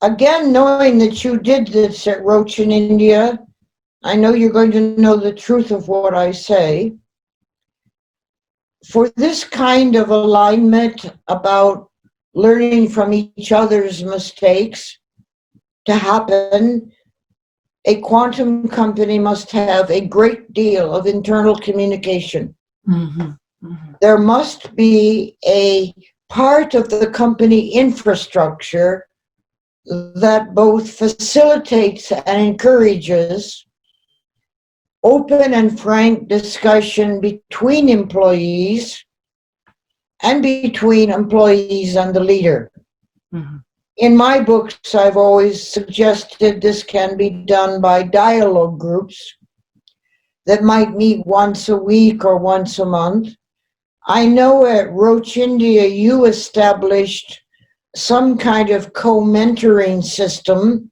again, knowing that you did this at Roche in India, I know you're going to know the truth of what I say. For this kind of alignment about learning from each other's mistakes to happen, a quantum company must have a great deal of internal communication. Mm-hmm. Mm-hmm. There must be a part of the company infrastructure that both facilitates and encourages open and frank discussion between employees and between employees and the leader. Mm-hmm. In my books, I've always suggested this can be done by dialogue groups that might meet once a week or once a month. I know at Roche India you established some kind of co-mentoring system,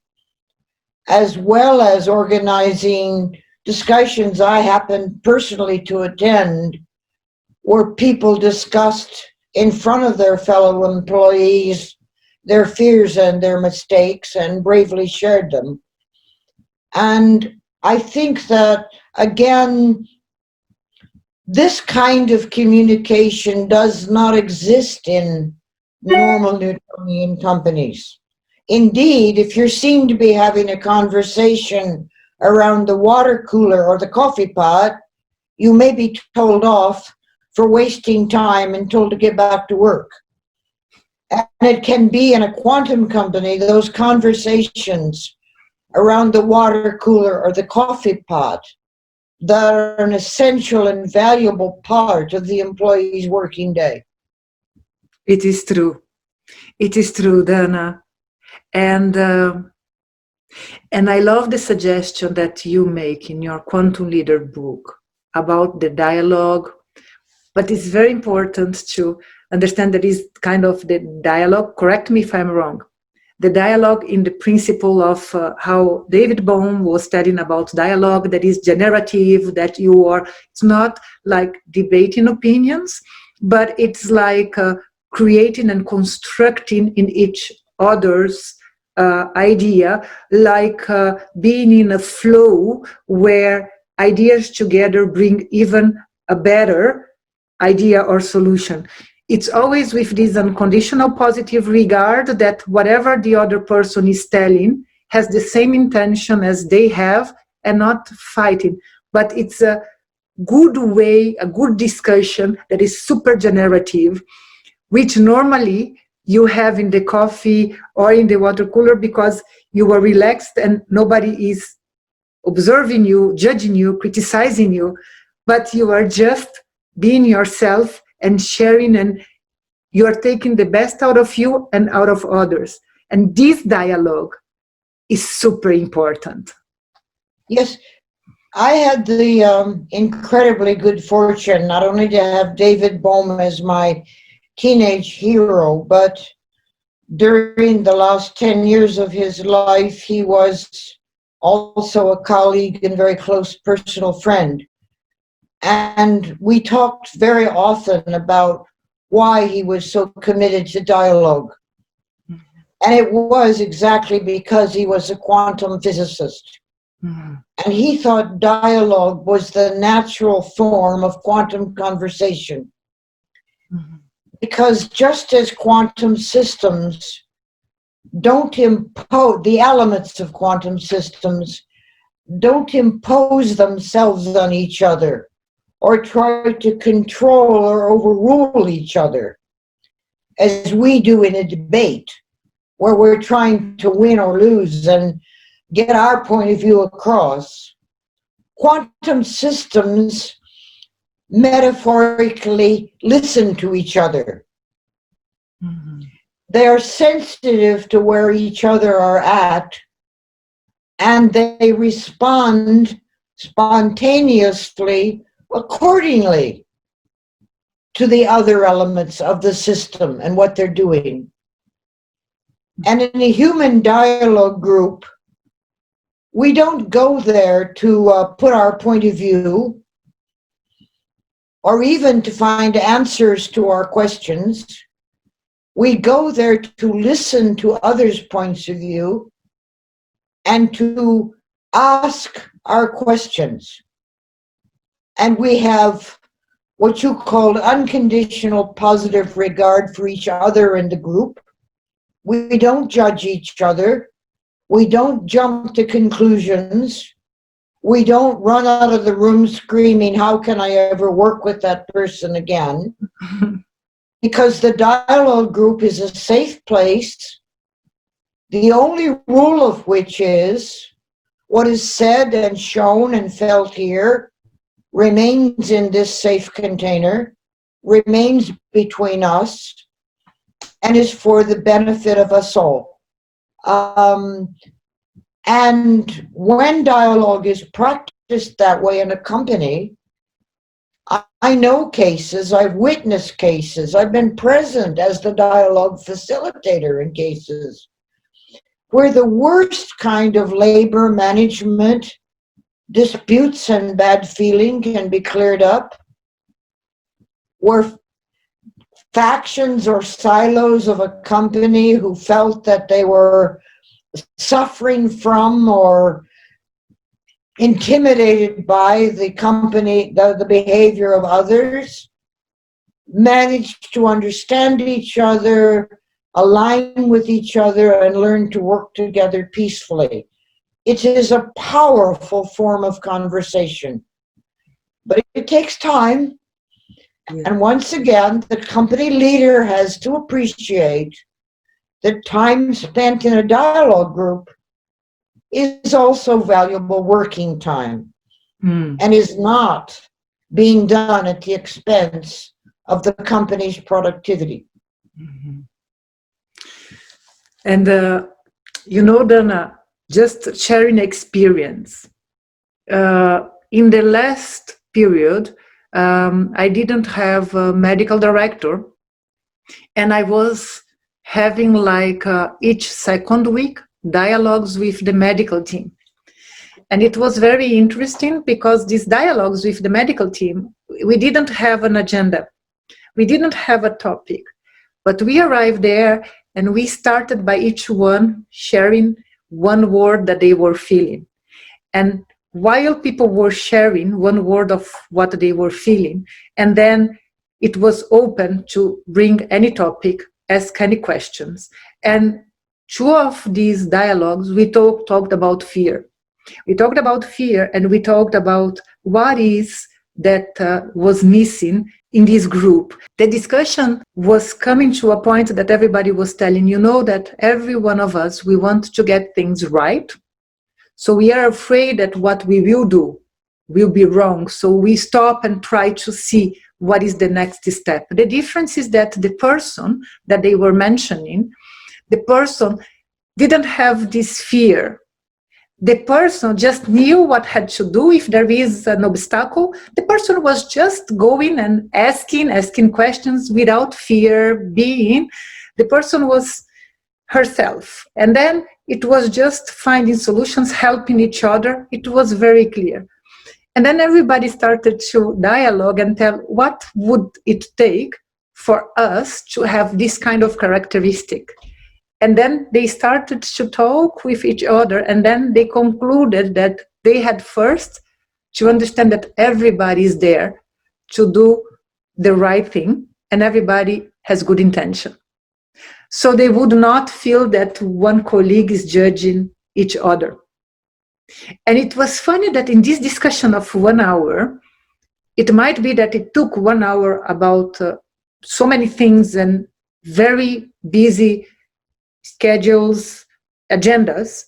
as well as organizing discussions I happened personally to attend, where people discussed in front of their fellow employees their fears and their mistakes and bravely shared them. And I think that, again, this kind of communication does not exist in normal Newtonian companies. Indeed, if you're seen to be having a conversation around the water cooler or the coffee pot, you may be told off for wasting time and told to get back to work. And it can be in a quantum company, those conversations around the water cooler or the coffee pot that are an essential and valuable part of the employee's working day. It is true. It is true, Dana. And I love the suggestion that you make in your Quantum Leader book about the dialogue. But it's very important to understand that is kind of the dialogue, correct me if I'm wrong, the dialogue in the principle of how David Bohm was studying about dialogue that is generative, that it's not like debating opinions, but it's like creating and constructing in each other's idea, like being in a flow where ideas together bring even a better idea or solution. It's always with this unconditional positive regard that whatever the other person is telling has the same intention as they have and not fighting. But it's a good way, a good discussion that is super generative, which normally you have in the coffee or in the water cooler because you are relaxed and nobody is observing you, judging you, criticizing you, but you are just being yourself and sharing, and you are taking the best out of you and out of others. And this dialogue is super important. Yes, I had the incredibly good fortune not only to have David Bohm as my teenage hero, but during the last 10 years of his life, he was also a colleague and very close personal friend. And we talked very often about why he was so committed to dialogue. Mm-hmm. And it was exactly because he was a quantum physicist. Mm-hmm. And he thought dialogue was the natural form of quantum conversation. Mm-hmm. Because just as quantum systems don't impose, the elements of quantum systems don't impose themselves on each other or try to control or overrule each other, as we do in a debate, where we're trying to win or lose and get our point of view across. Quantum systems metaphorically listen to each other. Mm-hmm. They are sensitive to where each other are at, and they respond spontaneously accordingly to the other elements of the system and what they're doing. And in a human dialogue group, we don't go there to put our point of view or even to find answers to our questions. We go there to listen to others' points of view and to ask our questions. And we have what you called unconditional positive regard for each other in the group. We don't judge each other. We don't jump to conclusions. We don't run out of the room screaming, how can I ever work with that person again? Because the dialogue group is a safe place, the only rule of which is what is said and shown and felt here remains in this safe container, remains between us, and is for the benefit of us all. And when dialogue is practiced that way in a company, I know cases, I've witnessed cases, I've been present as the dialogue facilitator in cases where the worst kind of labor management disputes and bad feeling can be cleared up, where factions or silos of a company who felt that they were suffering from or intimidated by the company, the behavior of others, managed to understand each other, align with each other, and learn to work together peacefully. It is a powerful form of conversation, but it takes time. Yeah. And once again, the company leader has to appreciate that time spent in a dialogue group is also valuable working time and is not being done at the expense of the company's productivity. Mm-hmm. And, Dana, just sharing experience. In the last period, I didn't have a medical director, and I was having each second week dialogues with the medical team. And it was very interesting because these dialogues with the medical team, we didn't have an agenda. We didn't have a topic, but we arrived there and we started by each one sharing one word that they were feeling. And while people were sharing one word of what they were feeling, and then it was open to bring any topic, ask any questions. And two of these dialogues, we talked about fear. We talked about fear, and we talked about what is that was missing in this group. The discussion was coming to a point that everybody was telling, that every one of us, we want to get things right. So we are afraid that what we will do will be wrong. So we stop and try to see what is the next step. The difference is that the person that they were mentioning, the person didn't have this fear. The person just knew what had to do. If there is an obstacle, the person was just going and asking questions without fear. The person was herself. And then it was just finding solutions, helping each other. It was very clear. And then everybody started to dialogue and tell what would it take for us to have this kind of characteristic. And then they started to talk with each other, and then they concluded that they had first to understand that everybody is there to do the right thing, and everybody has good intention. So they would not feel that one colleague is judging each other. And it was funny that in this discussion of 1 hour, it might be that it took 1 hour about so many things and very busy schedules, agendas.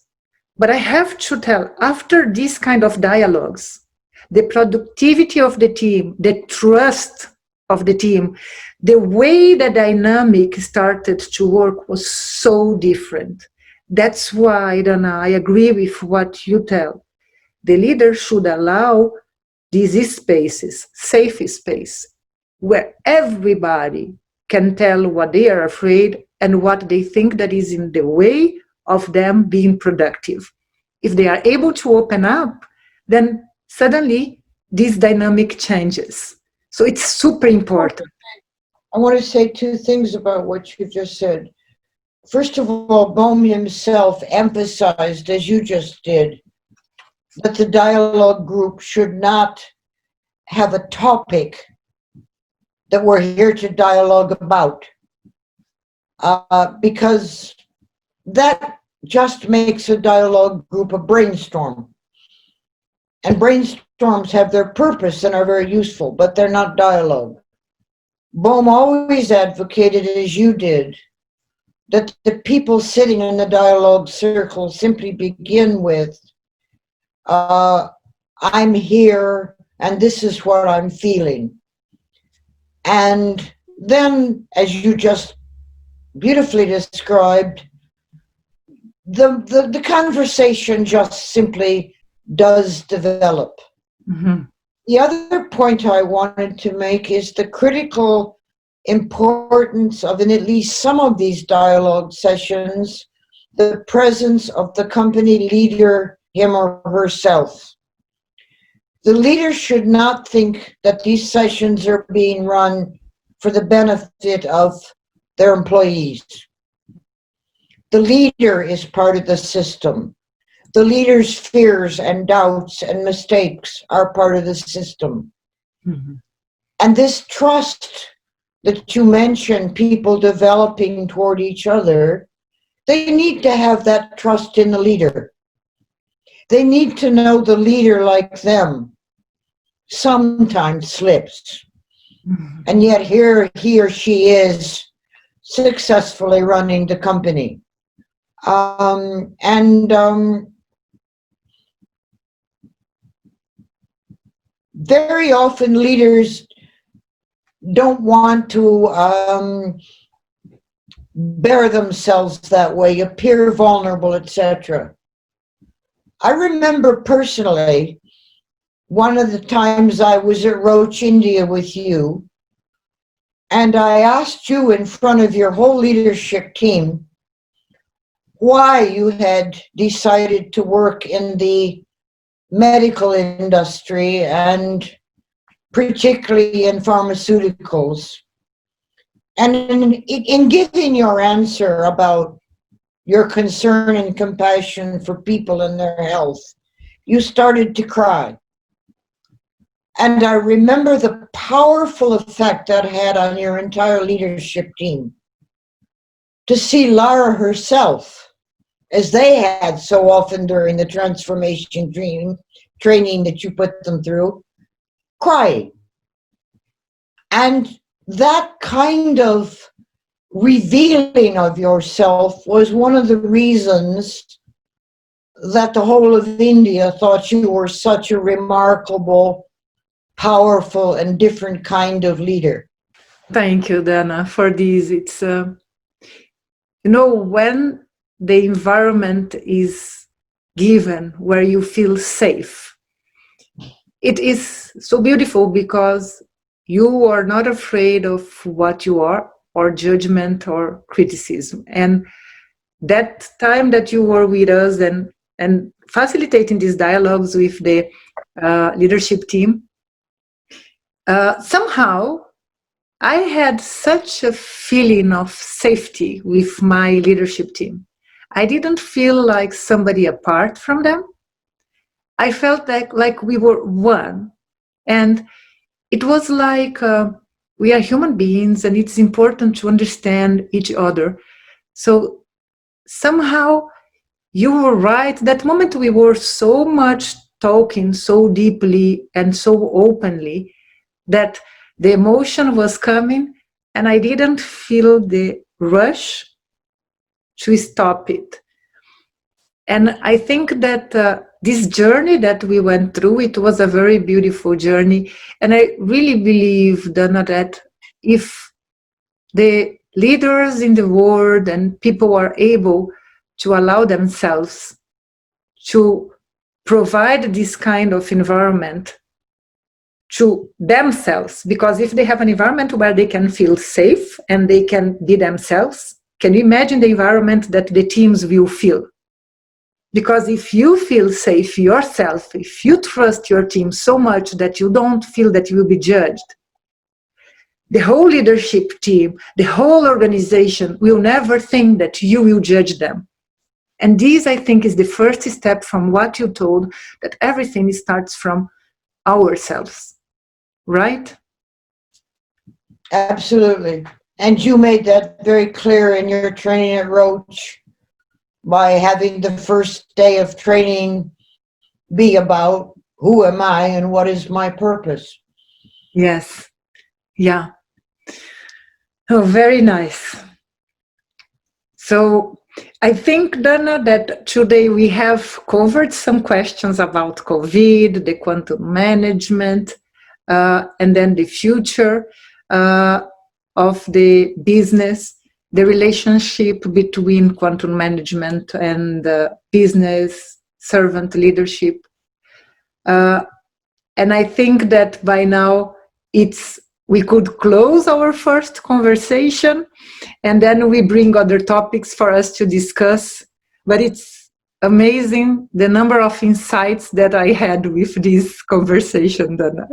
But I have to tell, after this kind of dialogues, the productivity of the team, the trust of the team, the way the dynamic started to work was so different. That's why, Dana, I agree with what you tell. The leader should allow these spaces, safe space, where everybody can tell what they are afraid and what they think that is in the way of them being productive. If they are able to open up, then suddenly this dynamic changes. So it's super important. I want to say two things about what you just said. First of all, Bohm himself emphasized, as you just did, that the dialogue group should not have a topic that we're here to dialogue about, because that just makes a dialogue group a brainstorm. And brainstorms have their purpose and are very useful, but they're not dialogue. Bohm always advocated, as you did, that the people sitting in the dialogue circle simply begin with, I'm here and this is what I'm feeling. And then, as you just beautifully described, the conversation just simply does develop. Mm-hmm. The other point I wanted to make is the critical importance of, in at least some of these dialogue sessions, the presence of the company leader, him or herself. The leader should not think that these sessions are being run for the benefit of their employees. The leader is part of the system. The leader's fears and doubts and mistakes are part of the system. Mm-hmm. And this trust that you mentioned, people developing toward each other, they need to have that trust in the leader. They need to know the leader, like them, sometimes slips. Mm-hmm. And yet here he or she is successfully running the company. Very often leaders don't want to bear themselves that way, appear vulnerable, etc. I remember personally one of the times I was at Roche, India with you, and I asked you in front of your whole leadership team why you had decided to work in the medical industry and particularly in pharmaceuticals. And in giving your answer about your concern and compassion for people and their health, you started to cry. And I remember the powerful effect that had on your entire leadership team. To see Lara herself, as they had so often during the transformation training that you put them through, crying. And that kind of revealing of yourself was one of the reasons that the whole of India thought you were such a remarkable, powerful, and different kind of leader. Thank you, Dana, for this. It's, when the environment is given where you feel safe, it is so beautiful because you are not afraid of what you are, or judgment or criticism. And that time that you were with us and facilitating these dialogues with the leadership team, somehow I had such a feeling of safety with my leadership team. I didn't feel like somebody apart from them. I felt like we were one. And it was like we are human beings and it's important to understand each other. So somehow you were right. That moment we were so much talking so deeply and so openly that the emotion was coming and I didn't feel the rush to stop it. And I think that this journey that we went through, it was a very beautiful journey. And I really believe, Dana, that if the leaders in the world and people are able to allow themselves to provide this kind of environment to themselves, because if they have an environment where they can feel safe and they can be themselves, can you imagine the environment that the teams will feel? Because if you feel safe yourself, if you trust your team so much that you don't feel that you will be judged, the whole leadership team, the whole organization will never think that you will judge them. And this, I think, is the first step from what you told, that everything starts from ourselves, right? Absolutely. And you made that very clear in your training at Roche by having the first day of training be about who am I and what is my purpose. Yes. Yeah. Oh, very nice. So I think, Dana, that today we have covered some questions about COVID, the quantum management, and then the future of the business, the relationship between quantum management and business, servant leadership. And I think that by now we could close our first conversation, and then we bring other topics for us to discuss. But it's amazing the number of insights that I had with this conversation, Dana.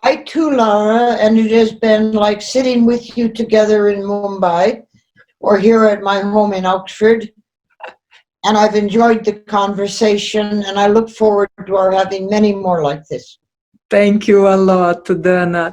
I too, Laura, and it has been like sitting with you together in Mumbai or here at my home in Oxford. And I've enjoyed the conversation, and I look forward to our having many more like this. Thank you a lot, Dana.